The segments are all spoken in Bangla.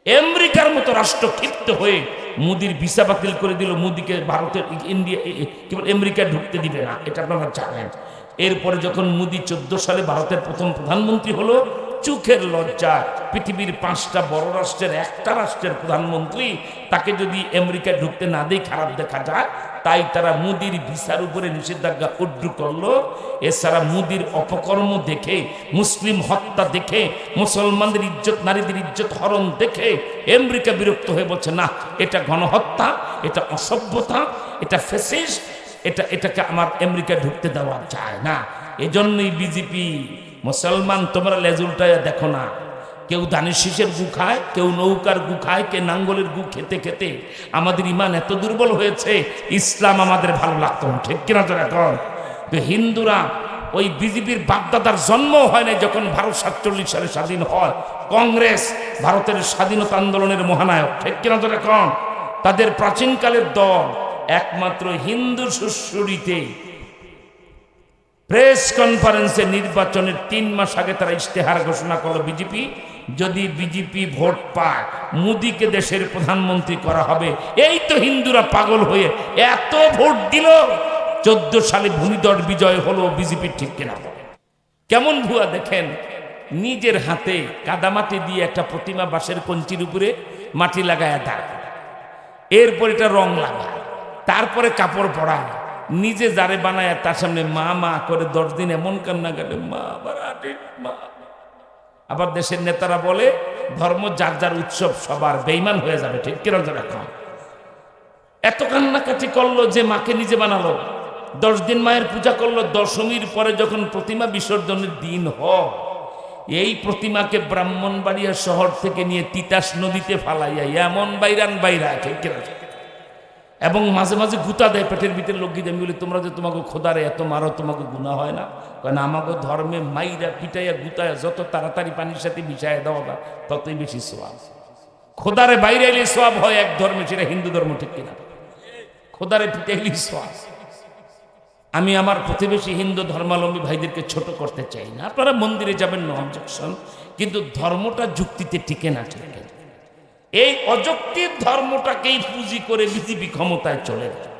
আমেরিকার মতো রাষ্ট্র ক্ষিপ্ত হয়ে মোদির ভিসা বাতিল করে দিল, মোদিকে ভারতের ইন্ডিয়া আমেরিকায় ঢুকতে দিবে না, এটা আপনারা জানেন। এরপরে যখন মোদি 14 সালে ভারতের প্রথম প্রধানমন্ত্রী হলো, চোখের লজ্জা পৃথিবীর 5টা বড় রাষ্ট্রের একটা রাষ্ট্রের প্রধানমন্ত্রী, তাকে যদি আমেরিকায় ঢুকতে না দিয়ে খারাপ দেখা যায়, তাই তারা মোদির ভিসার উপরে নিষেধাজ্ঞা উড্ডু করলো। এছাড়া মোদির অপকর্ম দেখে, মুসলিম হত্যা দেখে, মুসলমানদের ইজ্জত, নারীদের ইজ্জত হরণ দেখে আমেরিকা বিরক্ত হয়ে বলছে, না এটা গণহত্যা, এটা অসভ্যতা, এটা ফ্যাসিস্ট, এটাকে আমার আমেরিকায় ঢুকতে দেওয়া যায় না। এজন্যই বিজেপি, মুসলমান তোমরা লেজ উল্টায় দেখো না, কেউ দানের শীষের গু খায়, কেউ নৌকার গু খায়, কে নাঙ্গলের গু খেতে খেতে আমাদের ইমান এত দুর্বল হয়েছে, ইসলাম আমাদের ভালো লাগতো না, ঠিক কিনা? তো এখন তো হিন্দুরা ওই বিজেপির বাপদাদার জন্ম হয় না যখন ভারত 47 সালে স্বাধীন হয়। কংগ্রেস ভারতের স্বাধীনতা আন্দোলনের মহানায়ক, ঠিক কিনা? তো এখন তাদের প্রাচীনকালের দল একমাত্র হিন্দু সুশ্রুতিতে প্রেস কনফারেন্সে নির্বাচনের 3 মাস আগে তারা ইশতেহার ঘোষণা করলো, বিজেপি যদি বিজেপি ভোট পায় মোদিকে দেশের প্রধানমন্ত্রী করা হবে। এই তো হিন্দুরা পাগল হয়ে এত ভোট দিল, 14 সালে ভূমিদল বিজয় হলো বিজেপির, ঠিক কিনা? কেমন ভুয়া দেখেন, নিজের হাতে কাদামাটি দিয়ে একটা প্রতিমা বাঁশের কঞ্চির উপরে মাটি লাগায় দাঁড়ায়, এরপর এটা রং লাগায়, তারপরে কাপড় পরায়, নিজে যারে বানায় তার সামনে মা মা করে 10 দিন এমন কান্না কাটে, মা আবার মা। আবার দেশের নেতারা বলে ধর্ম যার যার উৎসব সবার, বেঈমান হয়ে যাবে, ঠিক কিনা? এখন এত কান্নাকাটি করলো যে মাকে নিজে বানালো, 10 দিন মায়ের পূজা করলো, দশমীর পরে যখন প্রতিমা বিসর্জনের দিন হয়, এই প্রতিমাকে ব্রাহ্মণবাড়িয়া শহর থেকে নিয়ে তিতাস নদীতে ফালাইয়া এমন বাইরান বাইরা, ঠিক কিনা? এবং মাঝে মাঝে গুতা দেয় পেটের ভিতরে লোক গিয়ে, আমি বলি তোমরা যে তোমাকে খোদারে এত মারো, তোমাকে গুনাহ হয় না? কারণ আমাকে ধর্মে মাইরা পিটাইয়া গুতায়া যত তাড়াতাড়ি পানির সাথে মিশাইয়া দেওয়া যায় ততই বেশি সোয়াব। খোদারে বাইরে এলে সোয়াব হয় এক ধর্মে, সেটা হিন্দু ধর্ম, ঠিক কিনা? খোদারে পিটাইলে সোয়াব। আমি আমার প্রতিবেশী হিন্দু ধর্মাবলম্বী ভাইদেরকে ছোট করতে চাই না, আপনারা মন্দিরে যাবেন, নো অবজেকশন, কিন্তু ধর্মটা যুক্তিতে টিকে না, ঠিক আছে? এই অযৌক্তিক ধর্মটাকেই পুঁজি করে বিজেপি ক্ষমতায় চলে যায়।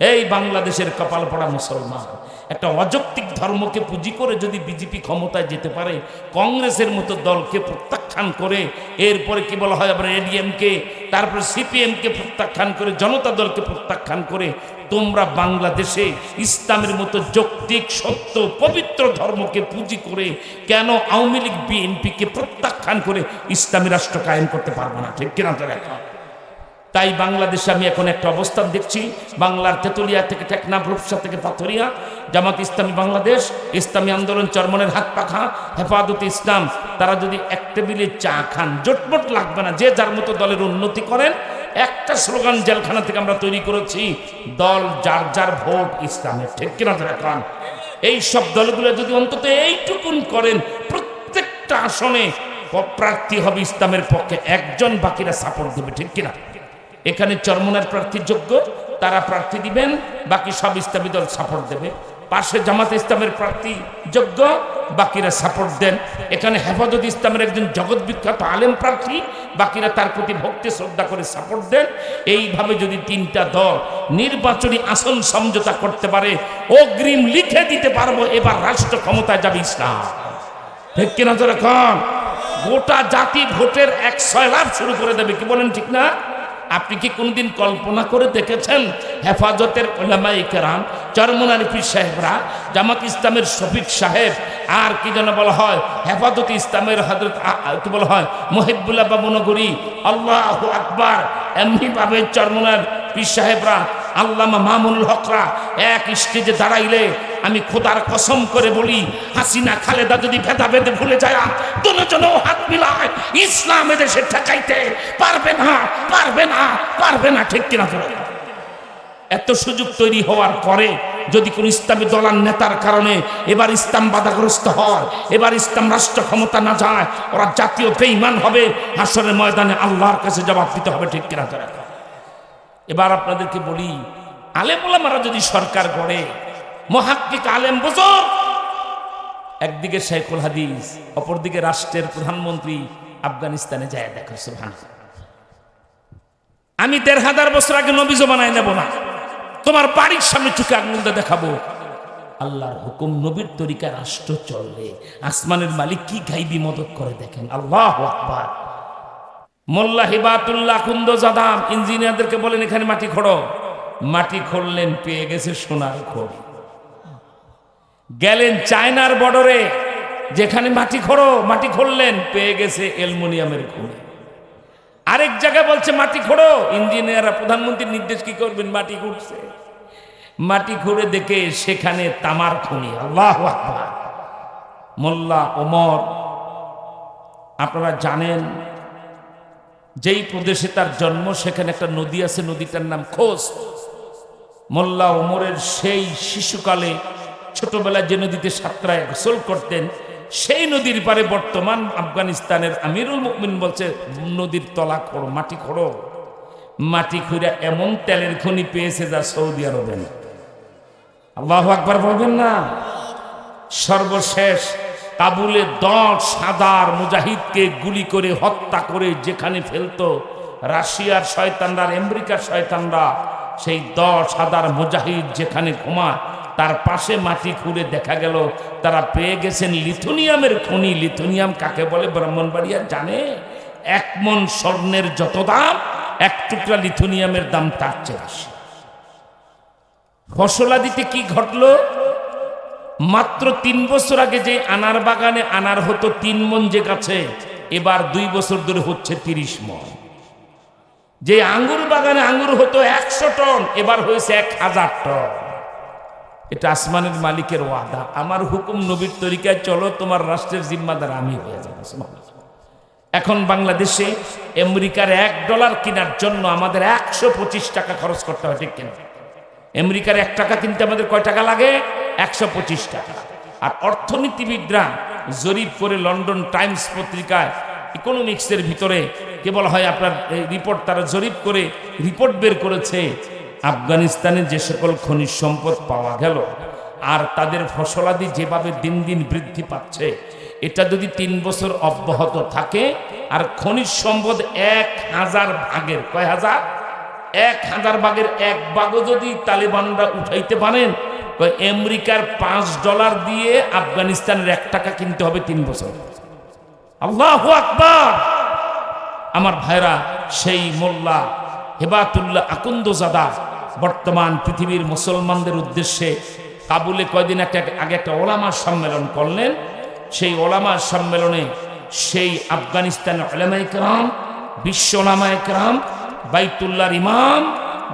এই বাংলাদেশের কপাল পড়া মুসলমান, একটা অযৌক্তিক ধর্মকে পুঁজি করে যদি বিজেপি ক্ষমতায় যেতে পারে, কংগ্রেসের মতো দলকে প্রত্যাখ্যান করে, এরপরে কি বলা হয় আবার এডিএমকে, তারপরে সিপিএমকে প্রত্যাখ্যান করে, জনতা দলকে প্রত্যাখ্যান করে, তোমরা বাংলাদেশে ইসলামের মতো যৌক্তিক সত্য পবিত্র ধর্মকে পুঁজি করে কেন আওয়ামী লীগ বিএনপিকে প্রত্যাখ্যান করে ইসলামী রাষ্ট্র কায়েম করতে পারবো না, ঠিক কিনা? তাই বাংলাদেশে আমি এখন একটা অবস্থান দেখছি, বাংলার তেতুলিয়া থেকে টেকনাফ, রূপসা থেকে পাথরিয়া, জামাত ইসলামী বাংলাদেশ, ইসলামী আন্দোলন চরমনের হাত পাখা, হেফাজতে ইসলাম, তারা যদি এক টেবিলে চা খান, জোটমোট লাগবে না, যে যার মতো দলের উন্নতি করেন। একটা স্লোগান জেলখানা থেকে আমরা তৈরি করেছি, দল যার যার ভোট ইসলামের, ঠিক কিনা? এখন এই সব দলগুলো যদি অন্তত এইটুকুন করেন, প্রত্যেকটা আসনে প্রার্থী হবে ইসলামের পক্ষে একজন, বাকিরা সাপোর্ট দেবে, ঠিক কিনা? এখানে চরমনার প্রার্থী যোগ্য, তারা প্রার্থী দিবেন, বাকি সব ইসলামী দল সাপোর্ট দেবে। পাশে জামাত ইসলামের প্রার্থী যোগ্য, বাকিরা সাপোর্ট দেন। এখানে হেফাজত ইসলামের একজন জগৎ বিখ্যাত আলেম প্রার্থী, বাকিরা তার প্রতি ভক্তি শ্রদ্ধা করে সাপোর্ট দেন। এইভাবে যদি 3টা দল নির্বাচনী আসন সমঝোতা করতে পারে, অগ্রিম লিখে দিতে পারবো এবার রাষ্ট্র ক্ষমতায় যাবে ইসলাম, ঠিক কিনা? এখন গোটা জাতি ভোটের 100 লাভ শুরু করে দেবে, কি বলেন, ঠিক না? আপনি কি কোনদিন কল্পনা করে দেখেছেন হেফাজতের উলামায়ে কেরাম, চরমনার পীর সাহেবরা, জামাত ইসলামের শফিক সাহেব, আর কি যেন বলা হয় হেফাজতে ইসলামের হযরত কি বলা হয় মুহিবুল্লাহ বাবুনগরী, আল্লাহু আকবার, এমনিভাবে চরমনার পীর সাহেবরা, আল্লামা মামুনুল হকরা এক স্টেজে দাঁড়াইলে আমি খোদার কসম করে বলি, হাসিনা খালেদা যদি ভেদাভেদে ভুলে যায়, দুজনেও হাত মিলায়, ইসলাম এদেশে ঠেকাইতে পারবে না, পারবে না, পারবে না, ঠিক কিনা? এত সুযোগ তৈরি হওয়ার পরে যদি কোন ইসলামী দলার নেতার কারণে এবার ইসলাম বাধাগ্রস্ত হয়, এবার ইসলাম রাষ্ট্র ক্ষমতা না যায়, ওরা জাতীয় বেঈমান হবে, হাসরের ময়দানে আল্লাহর কাছে জবাব দিতে হবে, ঠিক কিনা? এবার আপনাদেরকে বলি, আলেম ওলামারা যদি সরকার গড়ে, মুহাক্কিক আলেম বুজুর্গ, একদিকে শাইখুল হাদিস, অপরদিকে রাষ্ট্রের প্রধানমন্ত্রী, আফগানিস্তানে যায় দেখো, সুবহানাল্লাহ, আমি ১,৫০০ বছর আগে নবী জমানায় নেব না, তোমার বাড়ির সামনে চোখে আগুন দিয়ে দেখাবো। আল্লাহর হুকুম, নবীর তরিকা রাষ্ট্র চললে আসমানের মালিক কি গাইবি মদত করে দেখেন। আল্লাহু আকবার। মোল্লা হিবাতুল্লাহ আখুন্দজাদা ইঞ্জিনিয়ারদেরকে বলেন এখানে মাটি খোঁড়ো। মাটি খুঁড়লেন, পেয়ে গেছে সোনার খড়ি। গেলেন চায়নার বর্ডারে, যেখানে মাটি খোঁড়ো, মাটি খুঁড়লেন, পেয়ে গেছে অ্যালুমিনিয়ামের খড়ি। আরেক জায়গায় বলছে মাটি খোঁড়ো, ইঞ্জিনিয়াররা প্রধানমন্ত্রীর নির্দেশ কি করবেন, মাটি খুঁড়ছে। মাটি খুঁড়ে দেখে সেখানে তামার খনি। আল্লাহু আকবার। মোল্লা ওমর, আপনারা জানেন যেই প্রদেশে তার জন্ম সেখানে একটা নদী আছে, নদীটার নাম খোস্ত। মোল্লা ওমরের সেই শিশুকালে ছোটবেলায় যে নদীতে সাঁতরায় গোসল করতেন, সেই নদীর পারে বর্তমান আফগানিস্তানের আমিরুল মুমিনিন বলছে নদীর তলা খোঁড়ো, মাটি খোঁড়ো। মাটি খুঁড়ে এমন তেলের খনি পেয়েছে যা সৌদি আরবে না। আল্লাহু আকবার বলবেন না? সর্বশেষ কাবুলে ১০,০০০ মুজাহিদকে গুলি করে হত্যা করে যেখানে ফেলতো রাশিয়ার শয়তানরা, আমেরিকার শয়তানরা, সেই ১০,০০০ মুজাহিদ যেখানে ঘুমায় তার পাশে মাটি খুঁড়ে দেখা গেল তারা পেয়ে গেছেন লিথুনিয়ামের খনি। লিথুনিয়াম কাকে বলে ব্রাহ্মণবাড়িয়া জানে? ১ মণ স্বর্ণের যত দাম, ১ টুকরা লিথুনিয়ামের দাম তার চেয়ে বেশি। ফসলাদিতে কি ঘটলো? মাত্র ৩ বছর আগে যে আনার বাগানে আনার হতো ৩ মণ যে গাছে, এবার ২ বছর ধরে হচ্ছে ৩০ মণ। যে আঙ্গুর বাগানে আঙ্গুর হতো ১০০ টন, এবার হয়েছে ১,০০০ টন। এটা আসমানের মালিকের ওয়াদা। আমার হুকুম, নবীর তরিকায় চলো, তোমার রাষ্ট্রের জিম্মাদার আমি হয়ে যাব। এখন বাংলাদেশে আমেরিকার $১ কেনার জন্য আমাদের ১২৫ টাকা খরচ করতে হয়, ঠিক কিনা? আমেরিকার ১ টাকা কিনতে আমাদের কয় টাকা লাগে? ১২৫ টাকা। আর অর্থনীতিবিদরা জরিপ করে লন্ডন টাইমস পত্রিকায় ইকোনমিক্সের ভিতরে কেবল হয় আপনার রিপোর্ট, তারা জরিপ করে রিপোর্ট বের করেছে আফগানিস্তানে যে সকল খনিজ সম্পদ পাওয়া গেল আর তাদের ফসলাদি যেভাবে দিন দিন বৃদ্ধি পাচ্ছে, এটা যদি ৩ বছর অব্যাহত থাকে আর খনিজ সম্পদ ১,০০০ ভাগের, কয় হাজার? ১,০০০ ভাগের ১ ভাগও যদি তালেবানরা উঠাইতে পারেন, আমেরিকার $5 দিয়ে আফগানিস্তানের ১ টাকা কিনতে হবে ৩ বছর। আল্লাহু আকবার। আমার ভাইরা, সেই মোল্লা হিবাতুল্লাহ আখুন্দজাদা বর্তমান পৃথিবীর মুসলমানদের উদ্দেশ্যে কাবুলে কয়দিন আগে একটা ওলামা সম্মেলন করলেন। সেই ওলামা সম্মেলনে সেই আফগানিস্তানের উলামায়ে কেরাম, বিশ্ব উলামায়ে কেরাম, বাইতুল্লাহর ইমাম,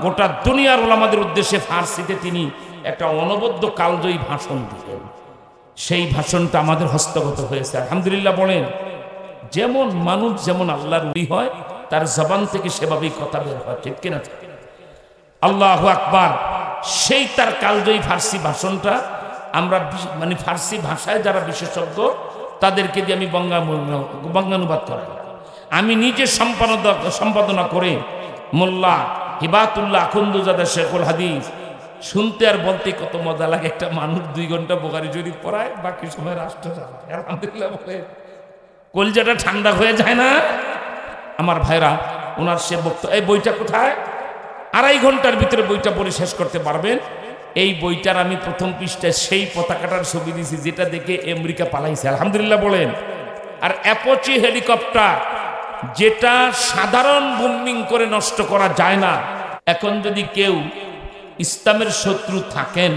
গোটা দুনিয়ার ওলামাদের উদ্দেশ্যে ফার্সিতে তিনি একটা অনবদ্য কালজয়ী ভাষণ দিলেন। সেই ভাষণটা আমাদের হস্তগত হয়েছে, আলহামদুলিল্লাহ। বলেন, যেমন মানুষ যেমন আল্লাহর ওলি হয়, তার জবান থেকে সেভাবেই কথা বের হয়, ঠিক কিনা? আল্লাহু আকবার। সেই তার কালজয়ী ফার্সি ভাষণটা আমরা মানে ফার্সি ভাষায় যারা বিশেষজ্ঞ তাদেরকে দিয়ে আমি বঙ্গানুবাদ করাই। আমি নিজে সম্পাদনা করে মোল্লা হিবাতুল্লাহ আখুন্দজাদা শেখুল হাদিস শুনতে আর বলতে কত মজা লাগে। একটা মানুষ 2 ঘন্টা বুখারী শরীফ পড়ায়, বাকি সময় রাষ্ট্র চালায়। আলহামদুলিল্লাহ বলে কলজাটা ঠান্ডা হয়ে যায় না? আমার ভাইরা, ওনার সে বক্তব্য, এই বইটা কোথায়? 2.5 ঘন্টার ভিতরে বইটা পড়ে শেষ করতে পারবেন। এই বইটার আমি প্রথম পৃষ্ঠায় সেই পতাকাটার ছবি দিয়েছি যেটা দেখে আমেরিকা পালাইছে, আলহামদুলিল্লাহ বলেন। আর অ্যাপোচি হেলিকপ্টার, যেটা সাধারণ বোম্বিং করে নষ্ট করা যায় না। এখন যদি কেউ ইসলামের শত্রু থাকেন,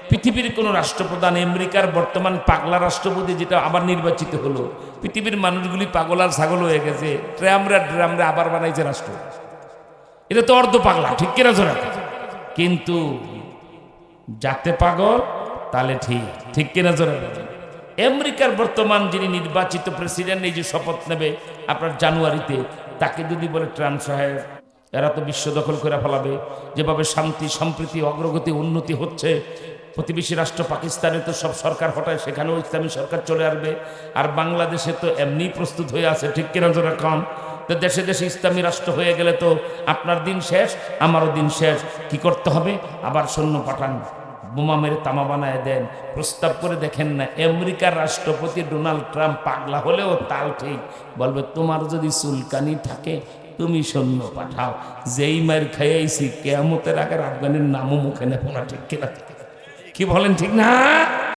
পৃথিবীর কোন রাষ্ট্রপ্রধান, আমেরিকার বর্তমান পাগলা রাষ্ট্রপতি যেটা আবার নির্বাচিত হলো, পৃথিবীর মানুষগুলি পাগল আর ছাগল হয়ে গেছে, ড্রামরা আবার বানাইছে রাষ্ট্র। এটা তো অর্ধ পাগলা, ঠিক কিনা জোরা? কিন্তু যাতে পাগল তাহলে ঠিক কিনা জোরা? আমেরিকার বর্তমান যিনি নির্বাচিত প্রেসিডেন্ট, এই যে শপথ নেবে আপনার জানুয়ারিতে, তাকে যদি বলে ট্রাম্প সাহেব এরা তো বিশ্ব দখল করে ফেলাবে, যেভাবে শান্তি সম্প্রীতি অগ্রগতি উন্নতি হচ্ছে, প্রতিবেশী রাষ্ট্র পাকিস্তানে তো সব সরকার হটায়, সেখানেও ইসলামী সরকার চলে আসবে, আর বাংলাদেশে তো এমনি প্রস্তুত হয়ে আছে, ঠিক কিনা জোরা কম? তো দেশে দেশে ইসলামী রাষ্ট্র হয়ে গেলে তো আপনার দিন শেষ, আমারও দিন শেষ। কি করতে হবে? আবার সৈন্য পাঠান, বোমা মেরে তামা বানায় দেন। প্রস্তাব করে দেখেন না, আমেরিকার রাষ্ট্রপতি ডোনাল্ড ট্রাম্প পাগলা হলেও তাল ঠিক বলবে, তোমার যদি চুলকানি থাকে তুমি সৈন্য পাঠাও। যেই মার খাইয়াইছি কেয়ামতের আগে আফগানের নামও মুখে নেব না, ঠিক কিনা? কি বলেন ঠিক না?